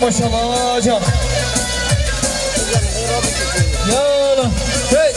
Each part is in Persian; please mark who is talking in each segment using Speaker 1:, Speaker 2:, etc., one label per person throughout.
Speaker 1: ما شاء الله جان يلا هي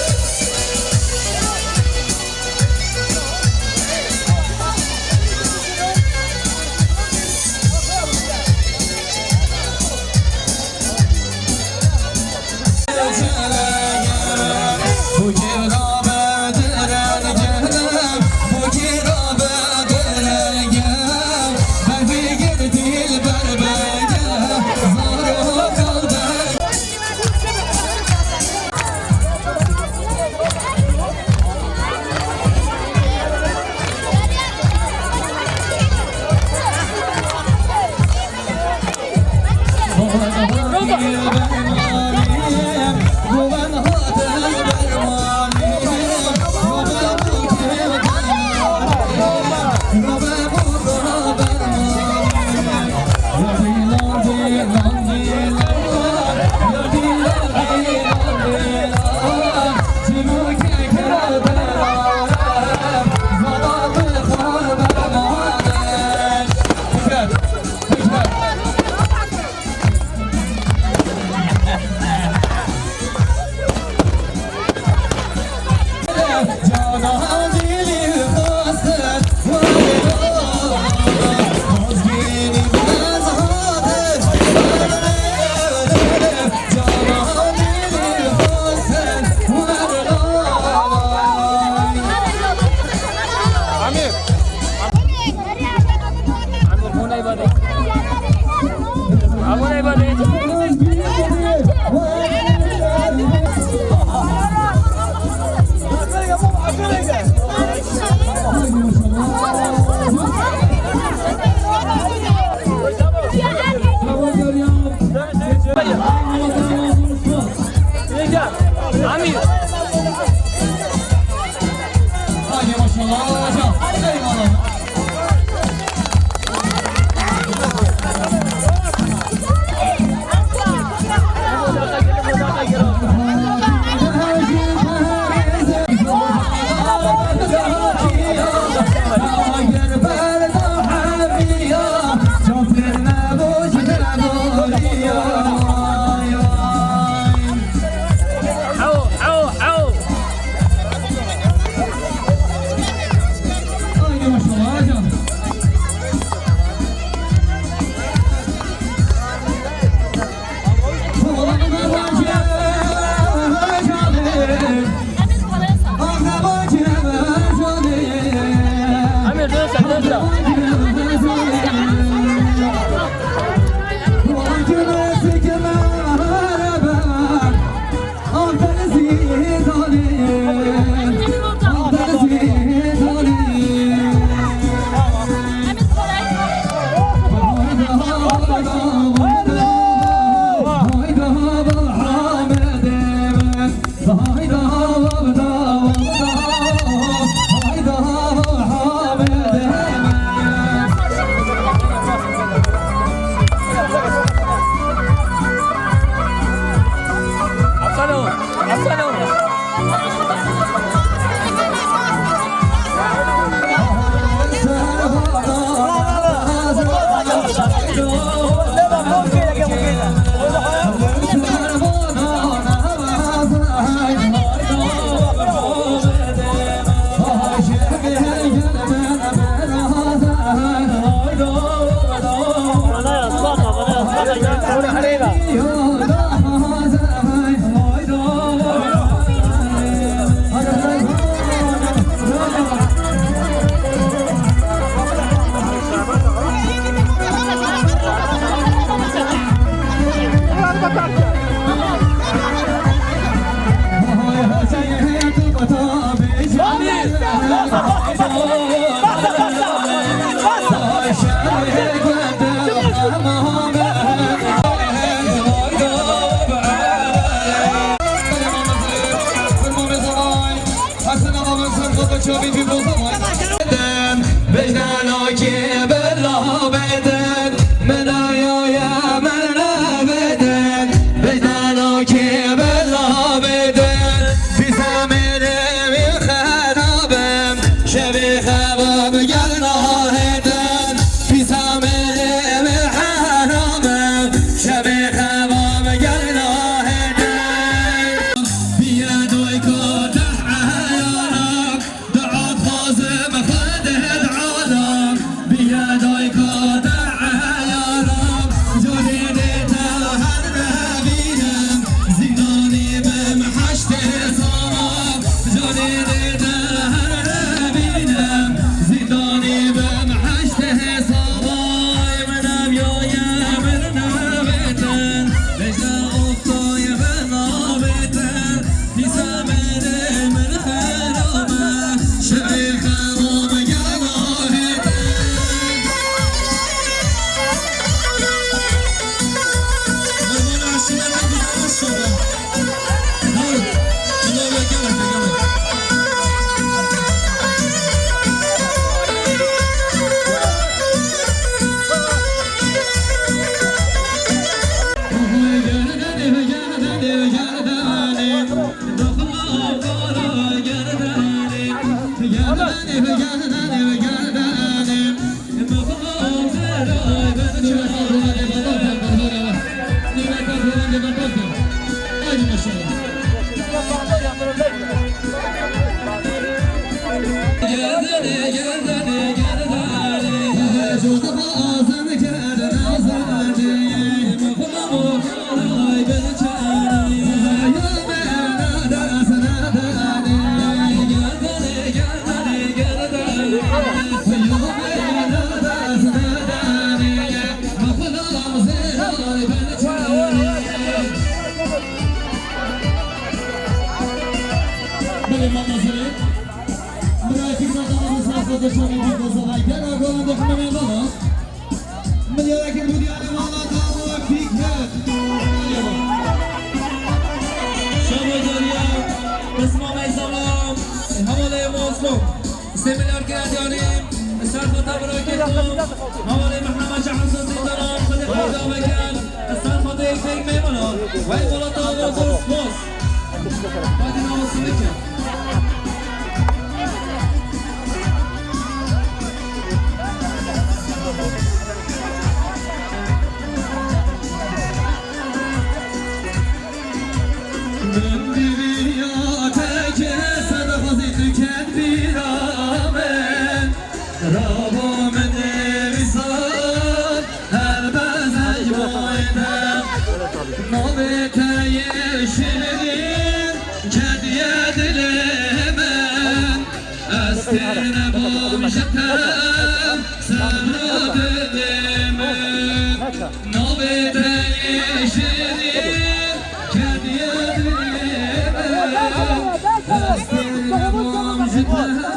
Speaker 1: بچه ها بید بید بدن بجنانا که بلا بدن من آیا من نبدن بجنانا که بلا بدن بیزم نمی خرابم شبی خواب گرنا هدن بیزم نمی حرامم شبی خواب گرنا هدن بیادوی کده عیارم دعات خازم خده عالم بیادوی کده عیارم جونی تهر نبینم زیدانی بمحشت صارم جونی تهر نبینم زیدانی بمحشت صارم منم یا من نبتن بجنا افتای بنا بتن دیسم من خرامه شبی خرام گناهتن قربان عشیه نکنه شده نار جلوه گمه استمرار کردیم سرخط براکتون حوالی محمد شحنسون زیدانان خود خدا بکن سرخط یک فکر میمونان و این بالا تا آقا درست باز باید این آقا سنده کرد من دیویاته که صدقازی تو کن بیرامن رابا من نویسان هر بزنج بایدم نابته شیرین کدیه دل من از تن بامشتم سر دل من نابته شیرین کدیه دل من از تن بامشتم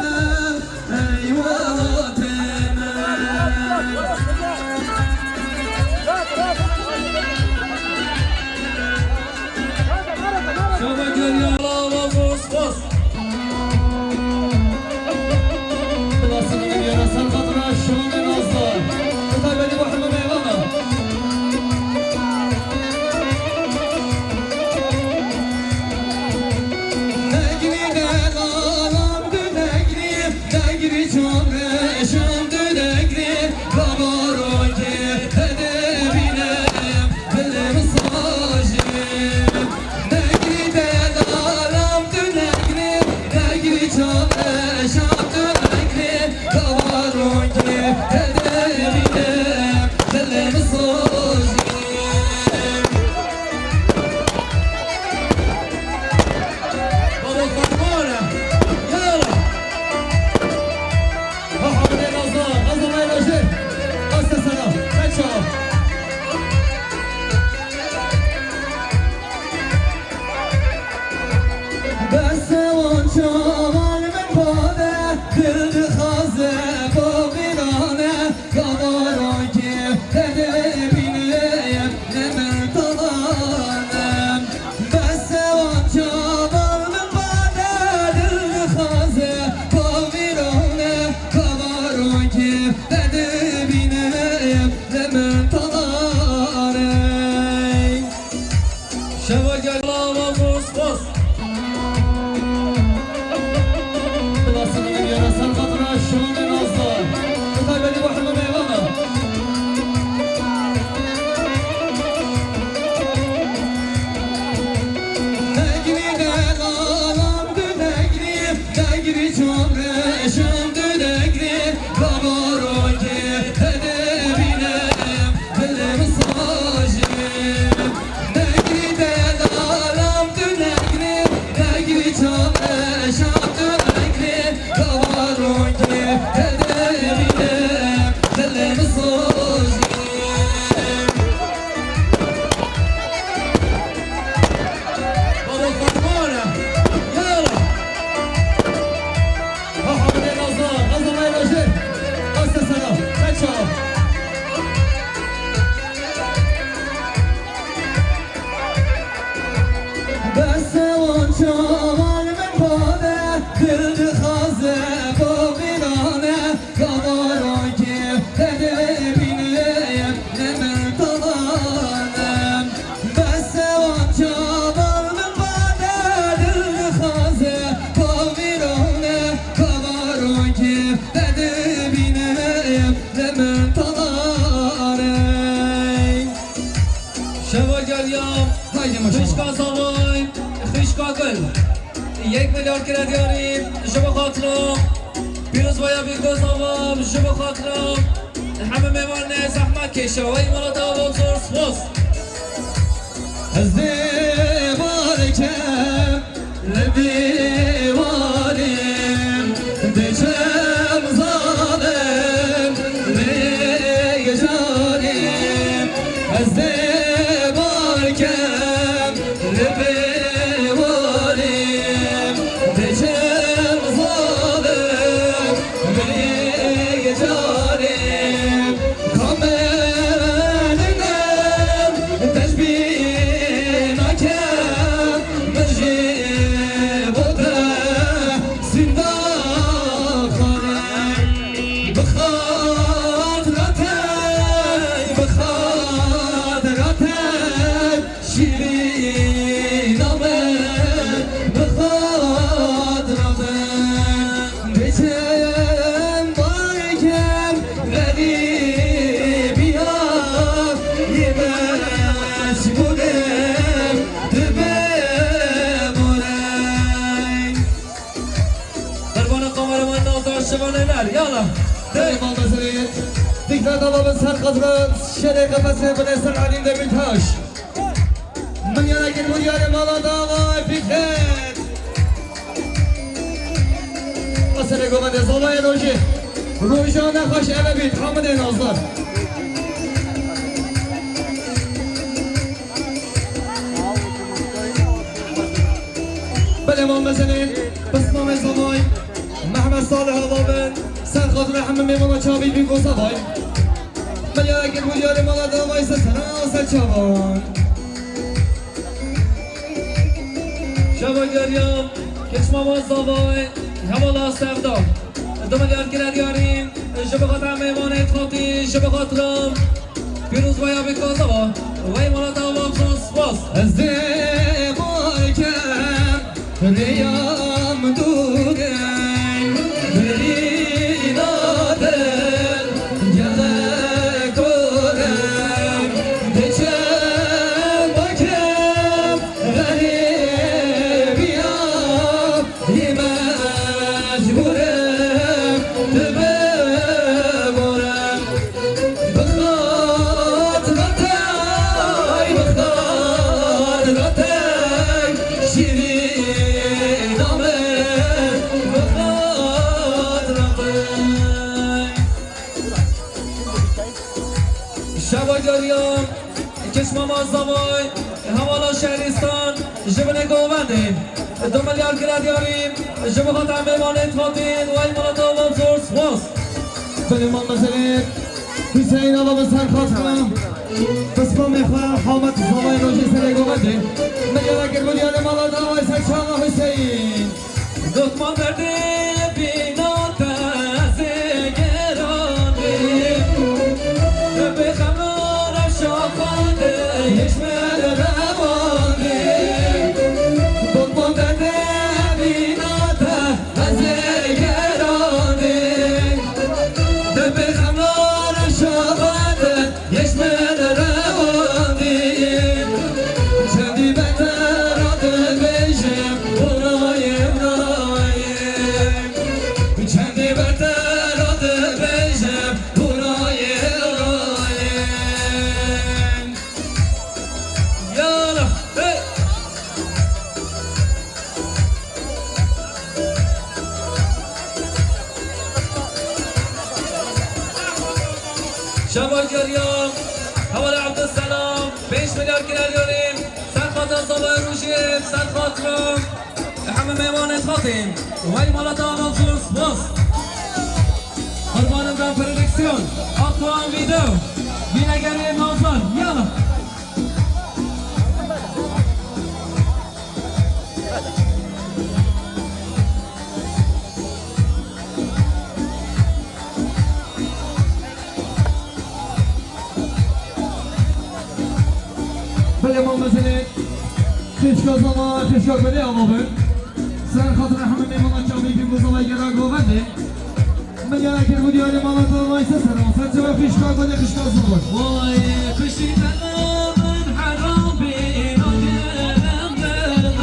Speaker 1: شواجر الله وفوز فوز
Speaker 2: بلاستان میلیون سر خاطر شون نازدار بخوای بدی با همه میوانا نگری دلالم دو نگری چون رشم دو نگری کامارو که هدبینم دلم ساجیم نگری دلالم دو نگری چون رشم دو نگری کامارو که هدبینم دلم ساجیم
Speaker 1: بابا فرمانه يلا
Speaker 2: محمد نازدار غزل ميراجي قصة سلام بچه‌ها بس اون چوال من باده دل خازه با غیرانه کاماران که هده بینیم نمن طلانم بس اون چوال من باده دل خازه با غیرانه کاماران که هده بینیم نمن طلانم
Speaker 1: شواجر يوم
Speaker 2: haydi maşallah
Speaker 1: خشكا صابوي خشكا قل 1 میلیارد کرد یاریم شب خاطرم پیروز باید بیگوز آوام شب خاطرم همه میوان زحمت کشه و این مالا داوام سرس فوز
Speaker 2: از دیوارکم لبیوانیم دچم ظالم لیجانیم از دیوارکم لبیوانیم دچم ظالم لیجانیم کاملیم تشبیه نکم مجیبوده زندان خانم بخاطرتم شیرینامه بخاطرتم بچم بایکم غریبیا یه مجبورم بمونم
Speaker 1: قربان قمرمان نازدار شبانه نر یالا
Speaker 2: دائما بزرید دیگر دوام سر قدرت شده قفسه بده سر علیم دمیتاش من یاد اگر بودیار مالا داوای پیکت اصل گومنده زالای روژان خوش اوه بید حامد نازدار بله ما بزنید بسمام زالای محمد صالح آبابن سر خاطر همه میمانا چابی بی گوزاوای من یاد اگر بودیار مالا داوای سسنا سر چابان
Speaker 1: شواجر يوم کشما باز داوای حوالا سفدا 2 میلیارد کرد یاریم شب خاطر میوان اتخاطی شب خاطرم پیروز باید بیگوز آوام و این مالا داوام سرس فوز
Speaker 2: از دیوارکم ریام دورم بری دادن گله کورم دچم باکم غریبیام یه مجبورم بمونم بخاطرتم شیرینامه بخاطرتم
Speaker 1: شواجریان کشما مازداوای حوالا شهرستان جبن گوونده 2 میلیارد کرد یاریم جب خاطر میوان اتخاطین و این مالا داوام سرس فوز
Speaker 2: سلیمان بزرید حسین آقا به سر خواست کنم بس با میخواهم حامد زالای روژی سر گوونده من یاد اگر بودیار مالا داوای سر چاقا حسین
Speaker 1: دکمان کرده بینا تزگرانه به خمار شاخانه
Speaker 2: یشمل روانه
Speaker 1: سلام 5 میلیارد گرد داریم سر خاطر زبای روشیب سر خاطرم همه میوانت خاطیم وی مالات آقا سورس باس قربانم دم پردکسیون آقوان ویدو بینگری نوزان یالا
Speaker 2: بله ما مثلا خشکا زمان خشکا کنی آقا بر سر خاطر همه میمونن چامی که بزرگی گرا گوونده مگر اگر بودی آره مالا تو وایسه سلام سر جواب خشکا کنی خشکا زمان
Speaker 1: وای خشی من حرام بین آگرم دلم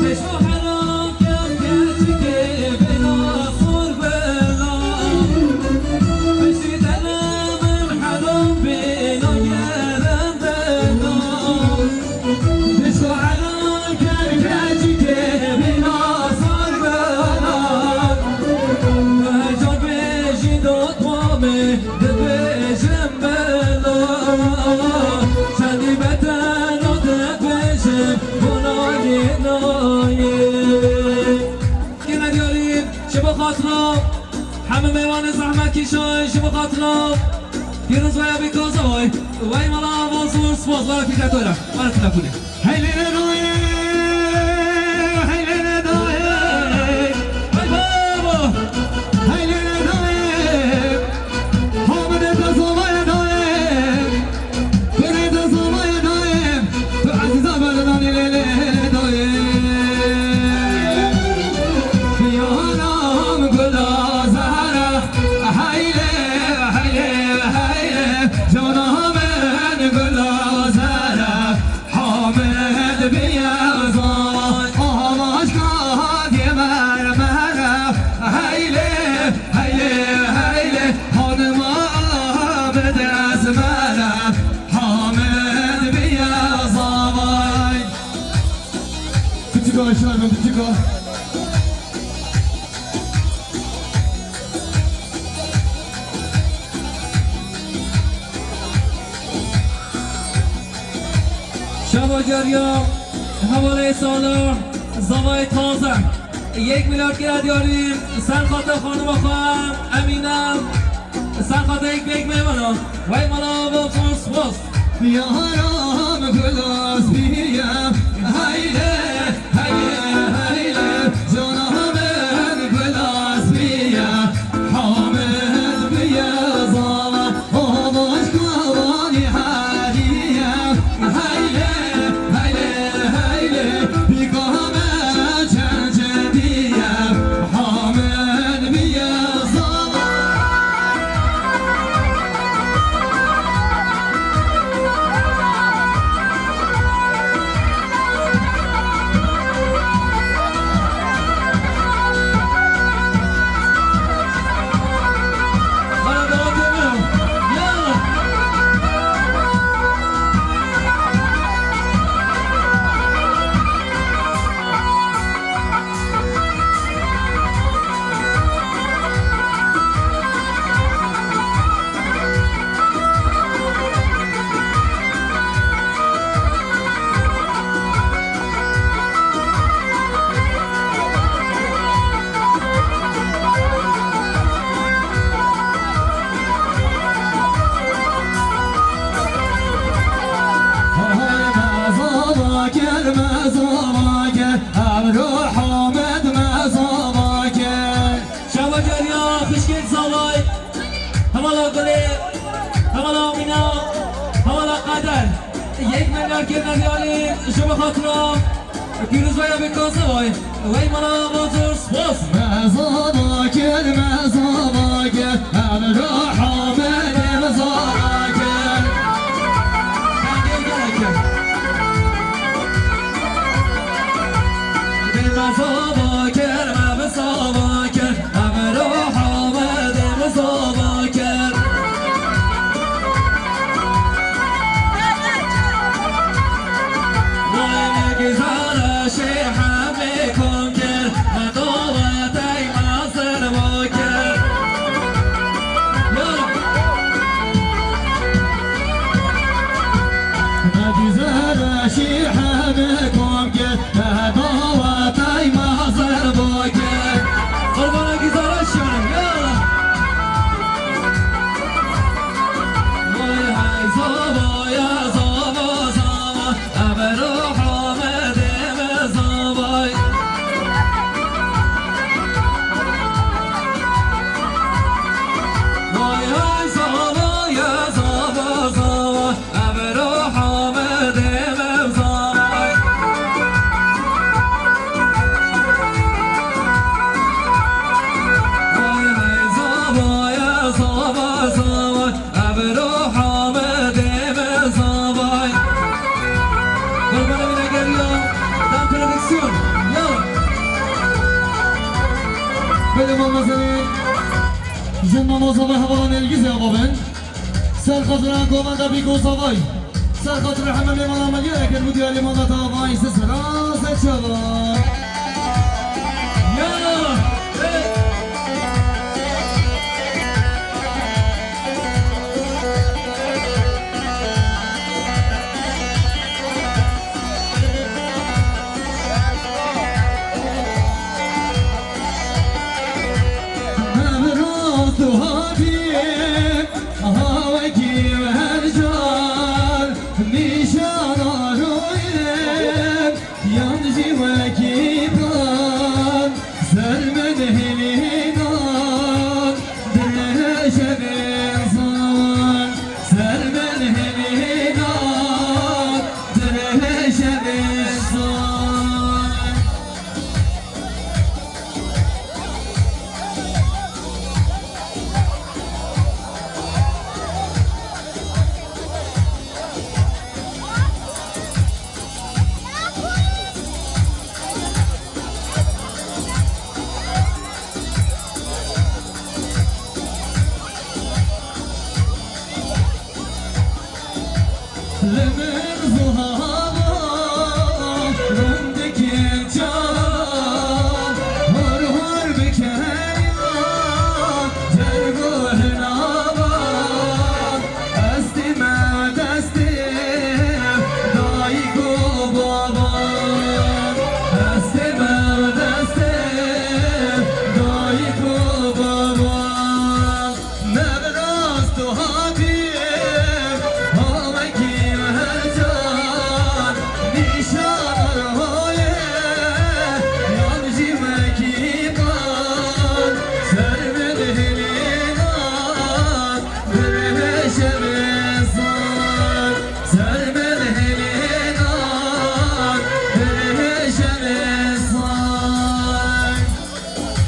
Speaker 1: خشو حرام کرد کسی که بنا خور بلام خشی من حرام بین آگرم دلم خشو حرام کرد کسی که بنا خور بلام هجار بجی داد مامه دبجم بلا شدی بتن و دبجم بنای نایه که ندیاریم شبا خاطرم همه میوان زحمت کشای شبا خاطرم پیروز ویا بیکازه وای مالا آواز و سپاس وارا که کتورم وارا تلفونه
Speaker 2: هیلی ندایه هیلی ندایه
Speaker 1: وای بابا
Speaker 2: هیلی ندایه حامد دزومای دایم بری دزومای دایم تو عزیزا بردانی لیلی دایم بیانم گلا زهره هیلی هیلی هیلی جانم من گلا زهره حامد بیازان آماش کادی مرمره هیلی هیلی هیلی خانم آمد از مرم حامد بیازان küçük şarkım küçük
Speaker 1: شباگریا حواله سالار زوای تازه 1 میلیارد گرد داریم سر خاطر خانم خواهم امینم سر خاطر یک بیگ میمانم وی مالا با فرس باس
Speaker 2: بیارم گلاس بیم هیله هیله هیله جانم من گلاس بیم حامد بیازم آواز کوانی حدیم هیله هیله هیله بیگام چند دیم حامد بیازم
Speaker 1: بله دوام دیمیم یالا شباگریا خشکیل سالای همالا گلی همالا مینا همالا قدر 1 میلیارد گرد ندیاریم شما خاطرم پیروز ویا بیکازه وی مالا بازور سپاس
Speaker 2: مکن که دعوت محضر باکر
Speaker 1: قربان گزارشم یالا وای های زابا یا زابا زابا ابرو حامد زابای وای های زابا یا زابا زابا ابرو حامد زابای وای های زابا یا زابا زابا ابرو حامد زابای قربان بینگریا دم پرودکسیون یالا
Speaker 2: بله محمد سلیم جن نمازا و حوالان الگیز یابابن سر خاطر انگومنده بی گوزاوای سر خاطر همه میمان عملی اگر بودی علی مانده آقای سسرا سچاوا
Speaker 1: یالا
Speaker 2: امروز تو حبیب آوکی و هر جان نیشان آرویم یانجی و کیبان زرمن هلیدان درش بینزان زرمن هلیدان درش بینزان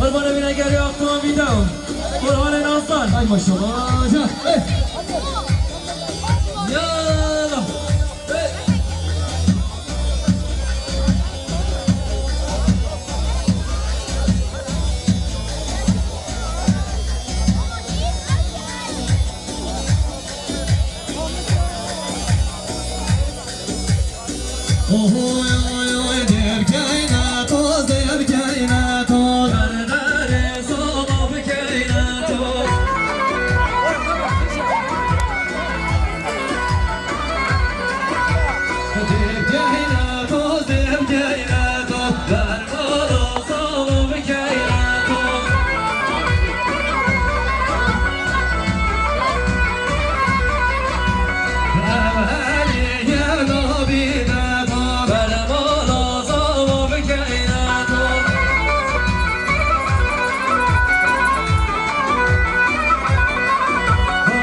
Speaker 1: قربان بینگریا اختوان ویدو قربان ناستان
Speaker 2: ای ماشاءالله جا
Speaker 1: یالا
Speaker 2: اوه اوه اوه دیر کائنات دیر کائنات
Speaker 1: برادر زابا بکیناتو
Speaker 2: دیر کائنات دیر کائنات
Speaker 1: در بالا زابا بکیناتو
Speaker 2: اولی یا نبی دادا
Speaker 1: در بالا زابا بکیناتو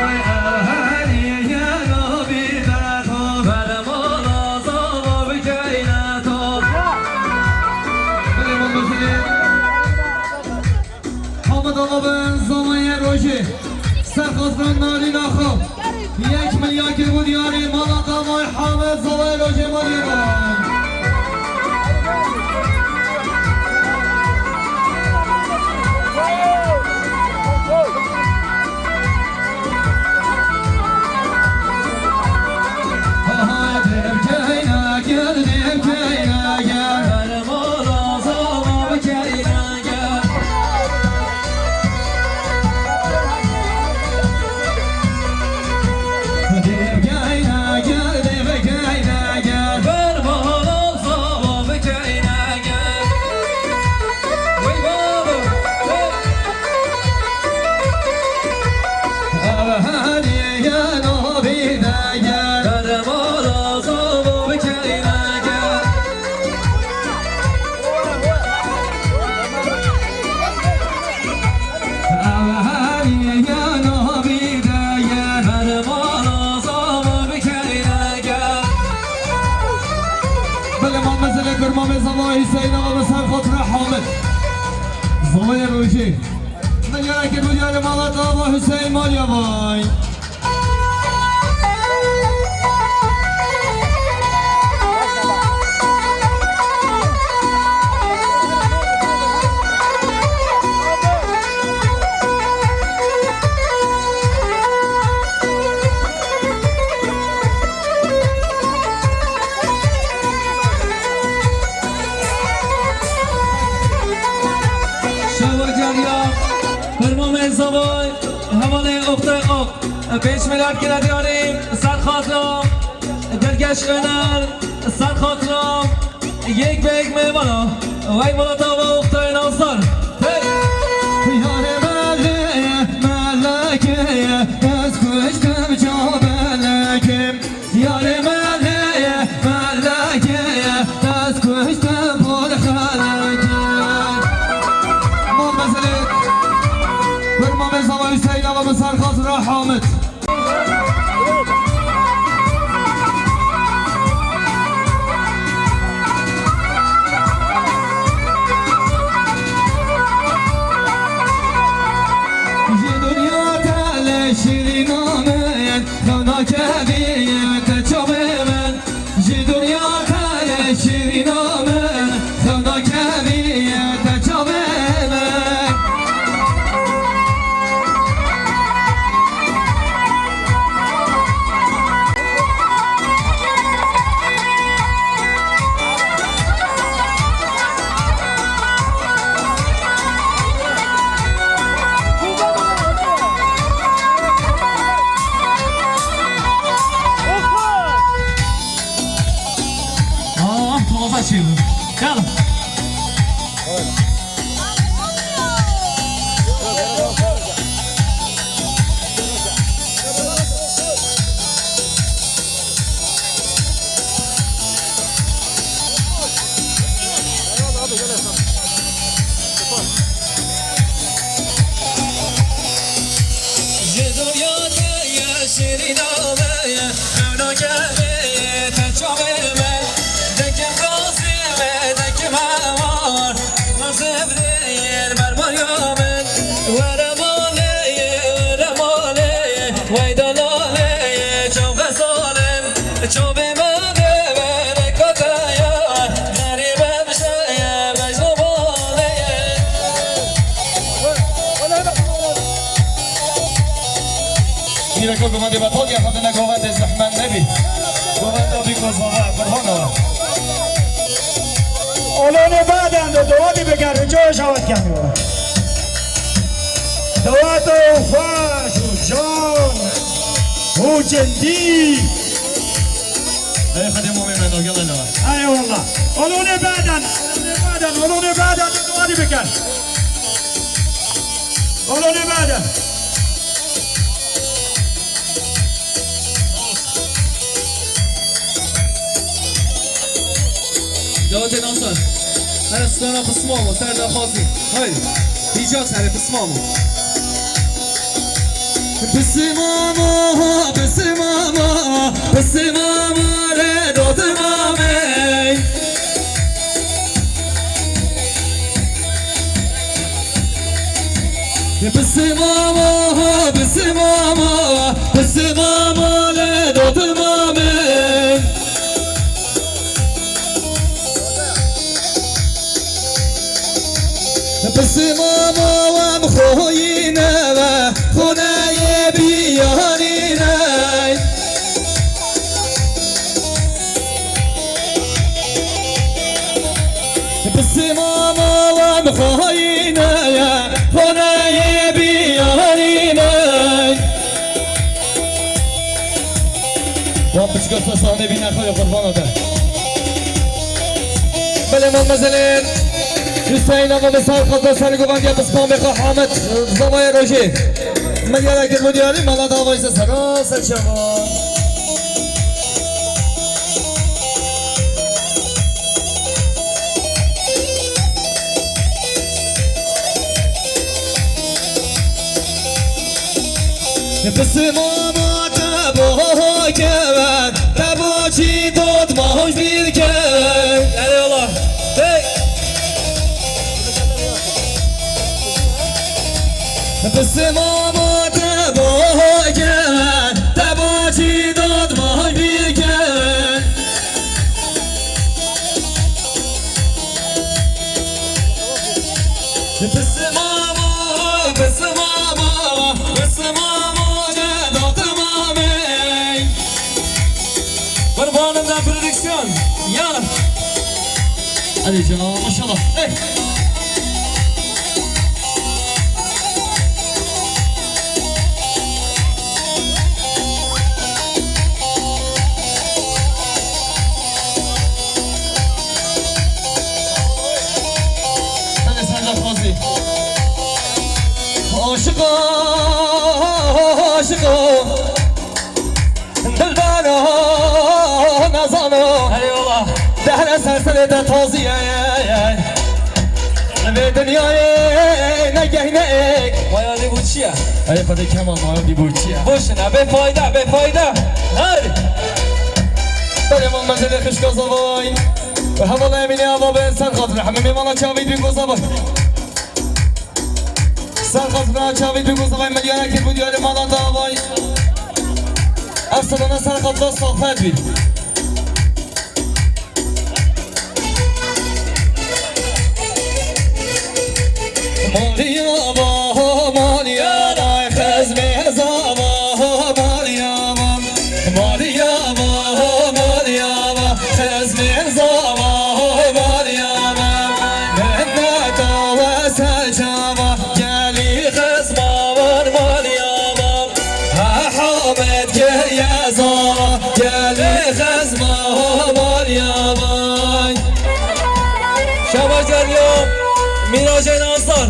Speaker 2: وای اولی یا نبی دادا
Speaker 1: در بالا زابا بکیناتو
Speaker 2: بله من بخیر حامد آقا به زمانی روشی سرخاطران نالی نخواب 1 میلیون که بود یاری مالا قمای حامد زمانی روشی مالی بان آهای دیم که نگر دیم که نگر
Speaker 1: در بالا زابا بکیناتو
Speaker 2: دیم که نگر دیم که نگر
Speaker 1: در بالا
Speaker 2: من مثل کرمام زوای حسین آقا به سر خاطر حامد زوای روشی نگره که بودیان مالات آقا حسین مالیا وای
Speaker 1: زوای حواله اخت اخ 5 میلیارد گیره دیاریم سر خاطرم دلگش önər سر خاطرم یک به یک میمانا وی مولاتا و اختای ناصر
Speaker 2: یار ملکه از کشتم جا ملکه یار ملکه از کشتم پر خلکه ما مثل برمام زمان حسین آقا به سر خاطر حامد شیرین آمد خدا کبیت چوبه من جی دنیا کل شیرین آمد خدا کبیت چوبه من
Speaker 1: يلا
Speaker 2: میرکل گوانده بطال یا خود نگوانده زحمن نبی گوانده بی گذاوه برهانه
Speaker 3: اولانه بعدم دو دوادی بگرده جای شود کنیم دواد و فاش و جان و جندی
Speaker 2: ای خدیم مومی من آگل نوه
Speaker 3: ای والله اولانه بعدم دو دوادی بگرد اولانه بعدم
Speaker 1: دوات ناصر هرستانا بسمامو سردا خازی هاي ایجاد سر بسمامو
Speaker 2: بسمامو بسمامو بسمامو ره داد مامی بسمامو بسمامو بسمامو ره داد مامی بسمامو هم خوینه و خونه بیانینه بسمامو هم خوینه خونه بیانینه وام بشکست سانه بی نخواه قربانو ده بله من مزلین حسین آقا به سر خود سر گوانده بسمام بخواه حامد زمای روشی من یاد اگر بودیاری مالا داوایز سراسر شما بسمام تبا کرد تبا چی داد ماهوش بیر کرد بسمامو تباگن تباجی داد مای بیگن بسمامو نداد مامی
Speaker 1: قربانم در پرودکسیون یا
Speaker 2: علی جان ماشاءالله عاشقو دلبرو نزانو
Speaker 1: هلی والله
Speaker 2: دهن سرسره تازیه به دنیای نگهنه
Speaker 1: مایالی بود چیه؟
Speaker 2: ای خدا کمان مایالی بود چیه؟
Speaker 1: باشنه به فایده هری
Speaker 2: بریم من منزل خشکازا وای و حوالا امینی هوا به سر خاطر همه میمانا چاوید بگوزا وای سر خاطر چاوید بگوزا وای ملیانه که بود یاد مالا دا وای افسرانه سر خاطر صافت بید مالیا با مالیا رای خزمه زابا مالیا با مالیا با مالیا با خزمه زابا مالیا با من تو سجابا گلی خزما مالیا با حامد گلی زابا گلی خزما مالیا با
Speaker 1: شبا جریان میراج ناصر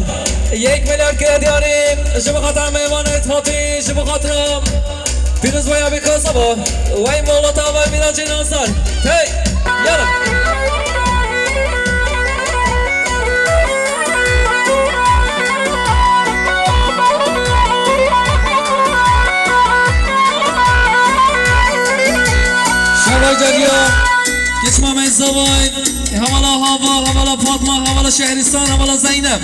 Speaker 1: 1 میلیارد کرد داریم شما خاطر میوان اتحادی شما خاطرم پیروز باید بکاسا با وی مولاتا و میراج ناصر هی یالا شما جریان کچما من زوای حوالا هوا حوالا فاطمه حوالا شهرستان حوالا زینب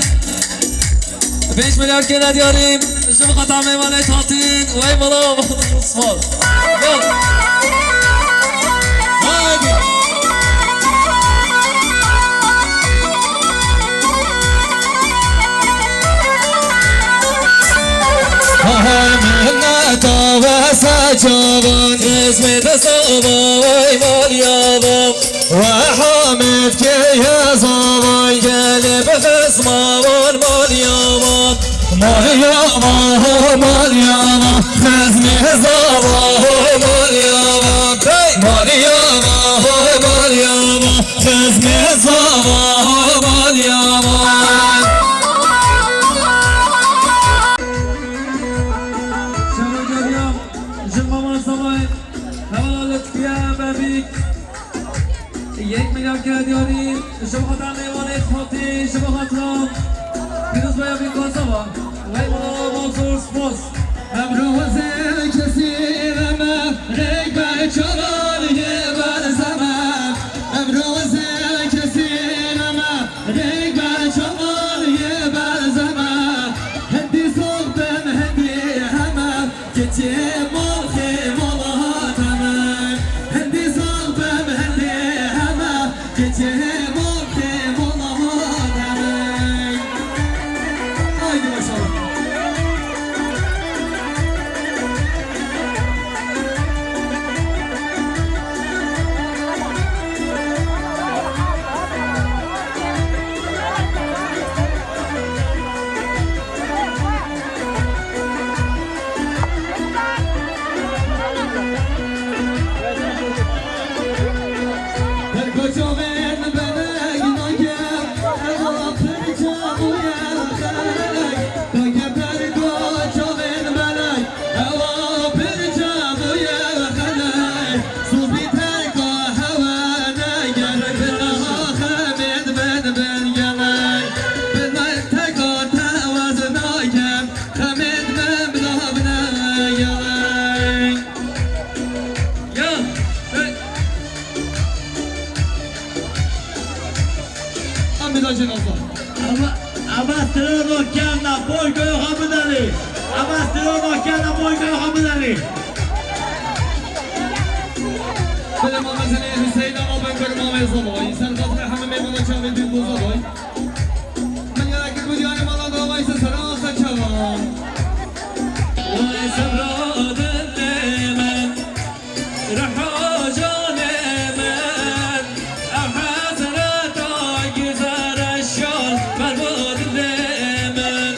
Speaker 1: 5 میلیارد که ندیاریم شما خطا میمانه تاتین وی بالا اصفال
Speaker 2: منت و سجابان
Speaker 1: اسمت صابا وی مالیابا
Speaker 2: و حامد که یزابان
Speaker 1: گلی بخصماوان مالیابا
Speaker 2: مالیابا مالیابا خزم زابا مالیابا مالیابا مالیابا خزم زابا مالیابا
Speaker 1: گردیاری شما خاطر میوان اتحادی شما خاطرم پیروز باید بیکاسا با وی بالا منصور سپاس
Speaker 2: امروز کسی رمه ریگ به چرانه بر زمان امروز کسی رمه ریگ به چرانه بر زمان هندی صبتم هندی همه کتی ملخی ملات همه هندی صبتم هندی همه کتی ملخی ملات همه haydi maşallah
Speaker 3: Abastırı Nokian'la boy koyu Hamidali. Abastırı Nokian'la boy koyu Hamidali.
Speaker 2: Benim amacım Hüseyin ama ben benim amacım o. İnsan katına hemen memnun açan bir buz oluyor. Ben yarak bu diyarım Allah davaysa sana olsa çalan.
Speaker 1: وای سبراد من رها جان من او حسرت گذر الشال بر باد من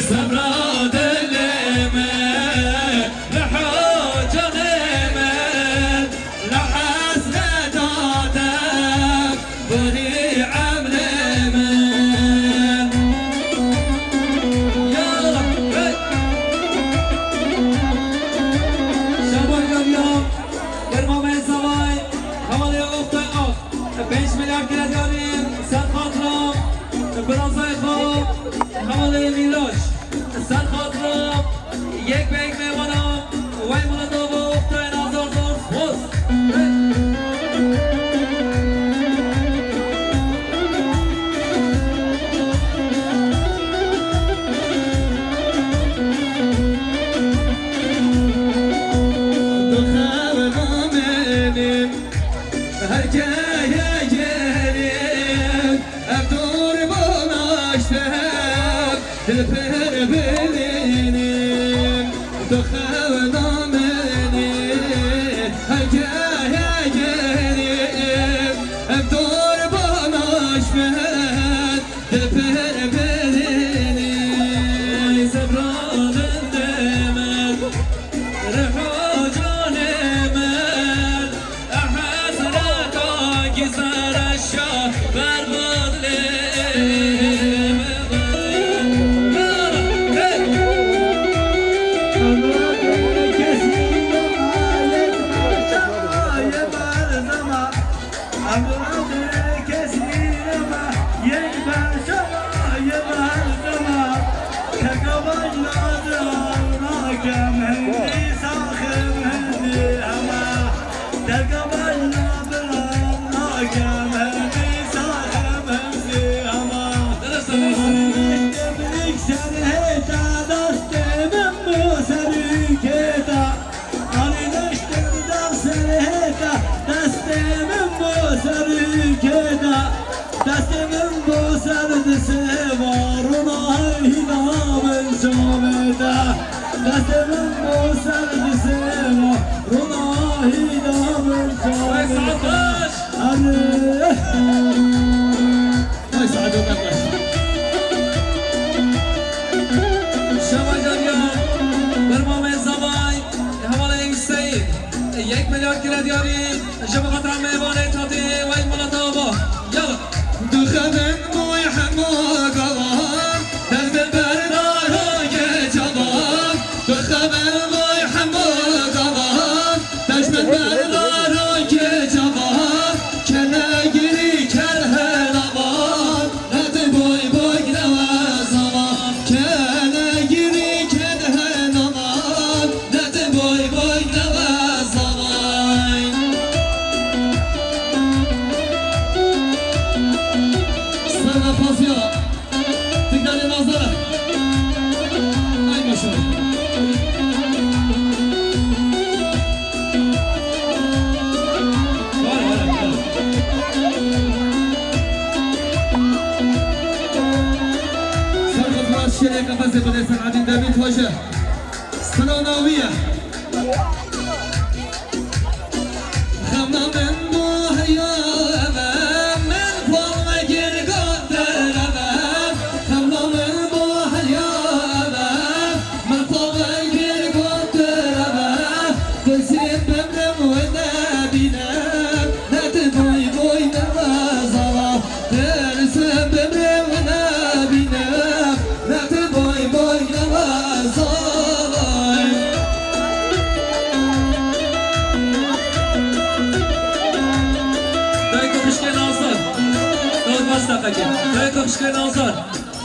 Speaker 1: سبراد من رها جان من لا حسرت آدم بودی عمر من یا رب شبای رادیو برنامه زوای حوالی افتای آخ 5 میلیارد گرد یاریم سر خاطرم برانزای خواب حوالی میلاش سر خاطرم یک به یک میوانم وای مولا دو با افتای نازار زور خوز
Speaker 3: دستمون با سرد سوارون هینامن شامده دستمون با سرد سوارون هینامن شامده
Speaker 2: Ay sağda kardeş.
Speaker 1: شبای رادیو برنامه زوای حوالی حسین 1 میلیارد گرد یاریم شب خاطر میوانه تاتی وای مولا دو با یالا
Speaker 2: دخمن موی حماقام دل بردارا گجبام دخمن موی حماقام دل بردارا گجبام کنه گیری کل هلوان ند بوی بوی نوازمان کنه گیری کل هلوان ند بوی بوی نوازمان Sana pasya, tıkları nazara. Ay maşallah. Sarkıt Murat Şeref kafası bu desin Adil Demir Hoca. Sınavnaviye. Khamna men bu hayama men forma gir gönderemem. Khamna men bu hayama men forma gir gönderemem. Kızım bemrem ve nebinem nete boy boy namazala. Dersim bemrem ve nebinem nete boy boy namazala.
Speaker 1: دای کشکه نازار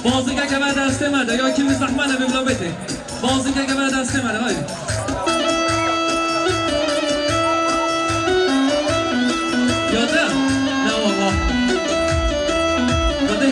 Speaker 1: بازی که به دست مده یا کی زحمت ببلا بده بازی که به دست مده های یاده نه والله یاده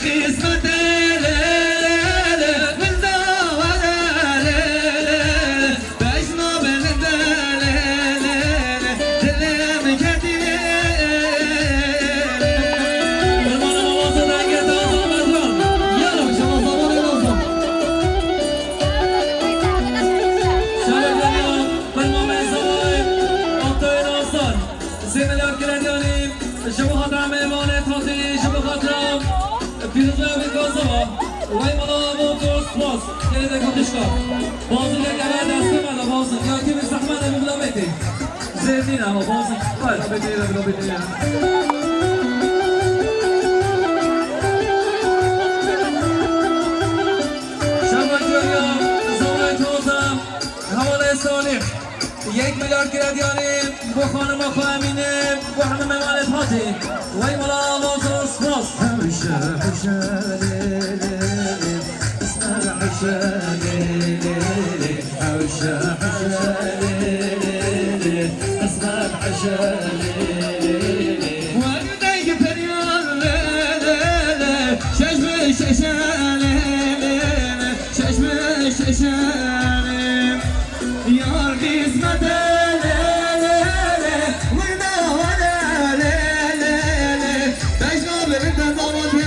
Speaker 2: قسمت من داور بجنا بندل دلم کردی
Speaker 1: فرمان مواز رنگ دازم مزران
Speaker 2: یالا شما زمان لازم
Speaker 1: شهر دنیا فرمان زوای آبتای راستان 3 میلیارد گردیانیم شما خاطر میوان تاتی شما خاطرم پیروز و گازوا وای مالا و درست باز گرید کتشکا بازو که گره دست مالا بازو یا که بی سخمه نمی بلا بیتی زیردین اما بازو باید بگیره بلا بیتی شما جویا زوای توزم حواله سالیم 1 میلیارد گردیانیم بو خانم آخو امینه بو همه میوان تاتی وای مالا و درست باز
Speaker 2: وردی پریان چشم ششانه چشم ششانه یار قسمت وردا ولا بجنا برد زمان